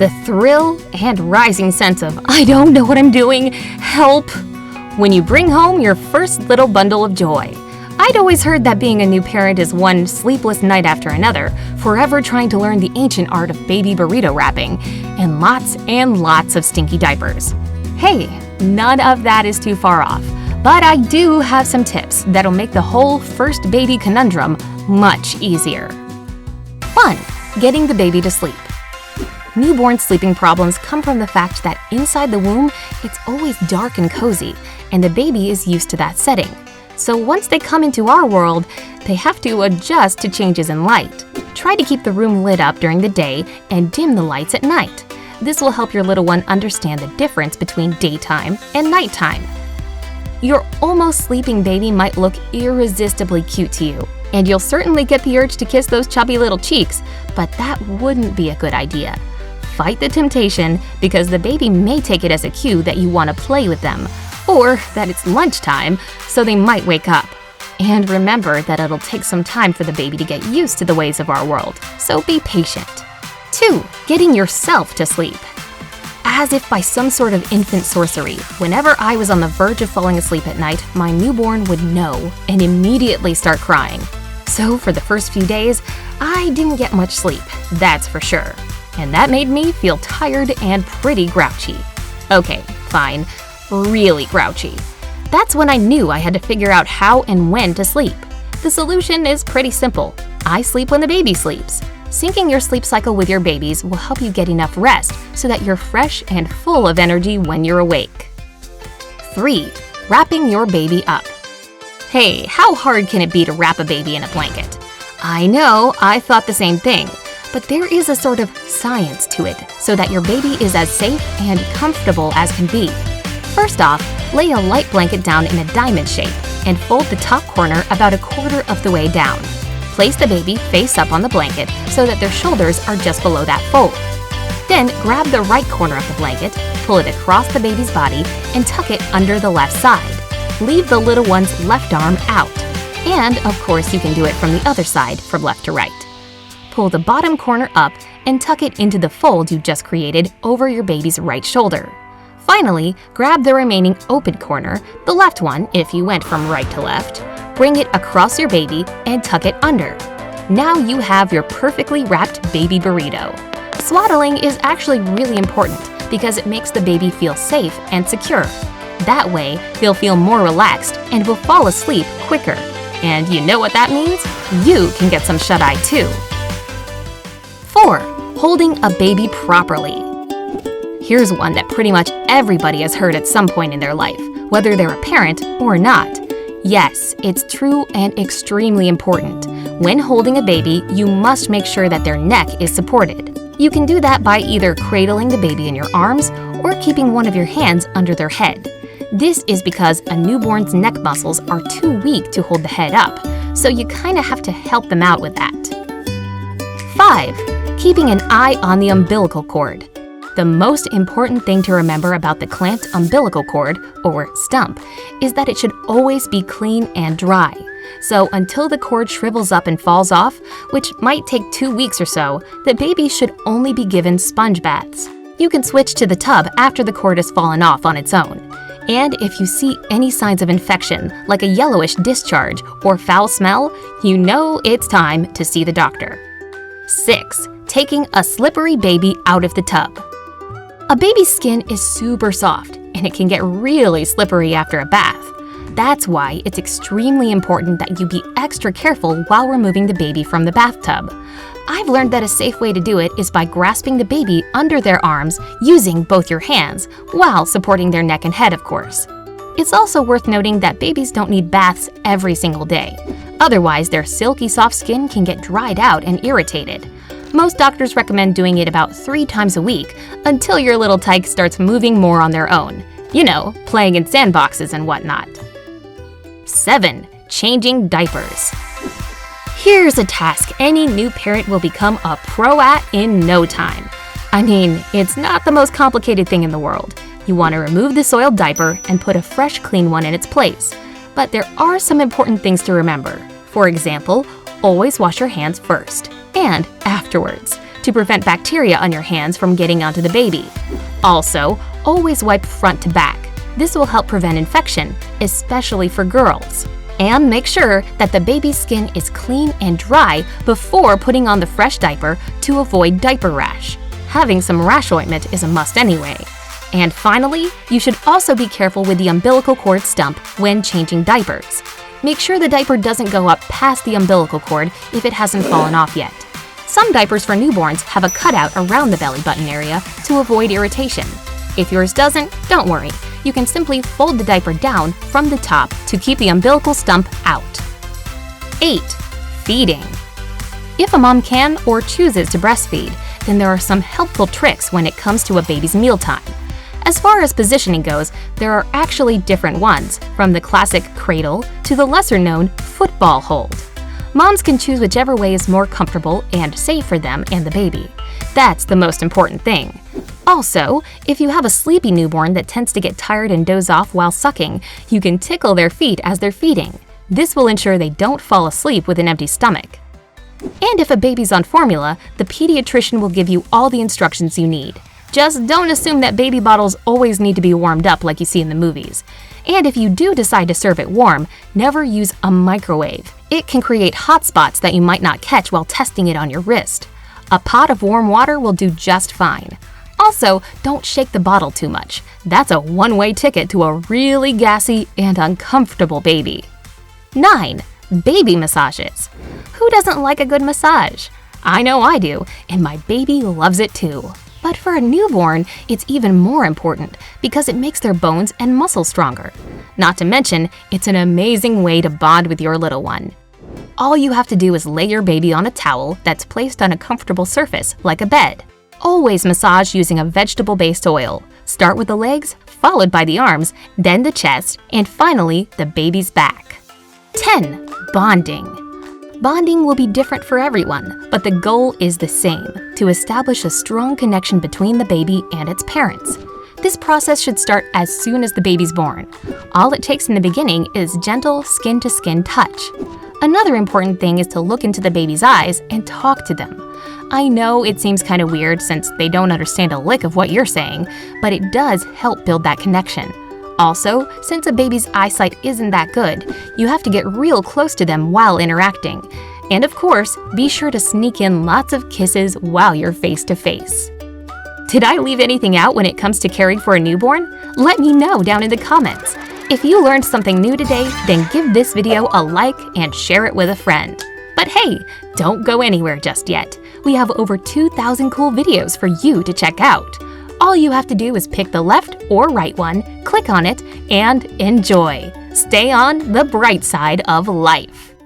The thrill and rising sense of, I don't know what I'm doing, help, when you bring home your first little bundle of joy. I'd always heard that being a new parent is one sleepless night after another, forever trying to learn the ancient art of baby burrito wrapping, and lots of stinky diapers. Hey, none of that is too far off, but I do have some tips that'll make the whole first baby conundrum much easier. 1. Getting the baby to sleep. Newborn sleeping problems come from the fact that inside the womb, it's always dark and cozy, and the baby is used to that setting. So once they come into our world, they have to adjust to changes in light. Try to keep the room lit up during the day and dim the lights at night. This will help your little one understand the difference between daytime and nighttime. Your almost sleeping baby might look irresistibly cute to you, and you'll certainly get the urge to kiss those chubby little cheeks, but that wouldn't be a good idea. Fight the temptation, because the baby may take it as a cue that you want to play with them, or that it's lunchtime, so they might wake up. And remember that it'll take some time for the baby to get used to the ways of our world, so be patient. 2. Getting yourself to sleep. As if by some sort of infant sorcery, whenever I was on the verge of falling asleep at night, my newborn would know and immediately start crying. So for the first few days, I didn't get much sleep, that's for sure. And that made me feel tired and pretty grouchy. Okay, fine, really grouchy. That's when I knew I had to figure out how and when to sleep. The solution is pretty simple. I sleep when the baby sleeps. Syncing your sleep cycle with your baby's will help you get enough rest so that you're fresh and full of energy when you're awake. 3. Wrapping your baby up. Hey, how hard can it be to wrap a baby in a blanket? I know, I thought the same thing. But there is a sort of science to it, so that your baby is as safe and comfortable as can be. First off, lay a light blanket down in a diamond shape and fold the top corner about 1/4 of the way down. Place the baby face up on the blanket so that their shoulders are just below that fold. Then grab the right corner of the blanket, pull it across the baby's body, and tuck it under the left side. Leave the little one's left arm out. And, of course, you can do it from the other side, from left to right. Pull the bottom corner up and tuck it into the fold you just created over your baby's right shoulder. Finally, grab the remaining open corner, the left one if you went from right to left, bring it across your baby and tuck it under. Now you have your perfectly wrapped baby burrito. Swaddling is actually really important because it makes the baby feel safe and secure. That way, they'll feel more relaxed and will fall asleep quicker. And you know what that means? You can get some shut-eye too. 4. Holding a baby properly. Here's one that pretty much everybody has heard at some point in their life, whether they're a parent or not. Yes, it's true and extremely important. When holding a baby, you must make sure that their neck is supported. You can do that by either cradling the baby in your arms or keeping one of your hands under their head. This is because a newborn's neck muscles are too weak to hold the head up, so you kind of have to help them out with that. 5. Keeping an eye on the umbilical cord. The most important thing to remember about the clamped umbilical cord, or stump, is that it should always be clean and dry. So until the cord shrivels up and falls off, which might take 2 weeks or so, the baby should only be given sponge baths. You can switch to the tub after the cord has fallen off on its own. And if you see any signs of infection, like a yellowish discharge or foul smell, you know it's time to see the doctor. 6. Taking a slippery baby out of the tub. A baby's skin is super soft, and it can get really slippery after a bath. That's why it's extremely important that you be extra careful while removing the baby from the bathtub. I've learned that a safe way to do it is by grasping the baby under their arms using both your hands, while supporting their neck and head, of course. It's also worth noting that babies don't need baths every single day. Otherwise, their silky soft skin can get dried out and irritated. Most doctors recommend doing it about 3 times a week until your little tyke starts moving more on their own. You know, playing in sandboxes and whatnot. 7. Changing diapers. Here's a task any new parent will become a pro at in no time. I mean, it's not the most complicated thing in the world. You want to remove the soiled diaper and put a fresh, clean one in its place. But there are some important things to remember. For example, always wash your hands first and afterwards. to prevent bacteria on your hands from getting onto the baby. Also, always wipe front to back. This will help prevent infection, especially for girls. And make sure that the baby's skin is clean and dry before putting on the fresh diaper to avoid diaper rash. Having some rash ointment is a must anyway. And finally, you should also be careful with the umbilical cord stump when changing diapers. Make sure the diaper doesn't go up past the umbilical cord if it hasn't fallen off yet. Some diapers for newborns have a cutout around the belly button area to avoid irritation. If yours doesn't, don't worry. You can simply fold the diaper down from the top to keep the umbilical stump out. 8. Feeding. If a mom can or chooses to breastfeed, then there are some helpful tricks when it comes to a baby's mealtime. As far as positioning goes, there are actually different ones, from the classic cradle to the lesser-known football hold. Moms can choose whichever way is more comfortable and safe for them and the baby. That's the most important thing. Also, if you have a sleepy newborn that tends to get tired and doze off while sucking, you can tickle their feet as they're feeding. This will ensure they don't fall asleep with an empty stomach. And if a baby's on formula, the pediatrician will give you all the instructions you need. Just don't assume that baby bottles always need to be warmed up like you see in the movies. And if you do decide to serve it warm, never use a microwave. It can create hot spots that you might not catch while testing it on your wrist. A pot of warm water will do just fine. Also, don't shake the bottle too much. That's a one-way ticket to a really gassy and uncomfortable baby. 9. Baby massages. Who doesn't like a good massage? I know I do, and my baby loves it too. But for a newborn, it's even more important because it makes their bones and muscles stronger. Not to mention, it's an amazing way to bond with your little one. All you have to do is lay your baby on a towel that's placed on a comfortable surface, like a bed. Always massage using a vegetable-based oil. Start with the legs, followed by the arms, then the chest, and finally the baby's back. 10. Bonding. Bonding will be different for everyone, but the goal is the same, to establish a strong connection between the baby and its parents. This process should start as soon as the baby's born. All it takes in the beginning is gentle skin-to-skin touch. Another important thing is to look into the baby's eyes and talk to them. I know it seems kind of weird since they don't understand a lick of what you're saying, but it does help build that connection. Also, since a baby's eyesight isn't that good, you have to get real close to them while interacting. And of course, be sure to sneak in lots of kisses while you're face to face. Did I leave anything out when it comes to caring for a newborn? Let me know down in the comments. If you learned something new today, then give this video a like and share it with a friend. But hey, don't go anywhere just yet. We have over 2,000 cool videos for you to check out. All you have to do is pick the left or right one, click on it, and enjoy. Stay on the bright side of life.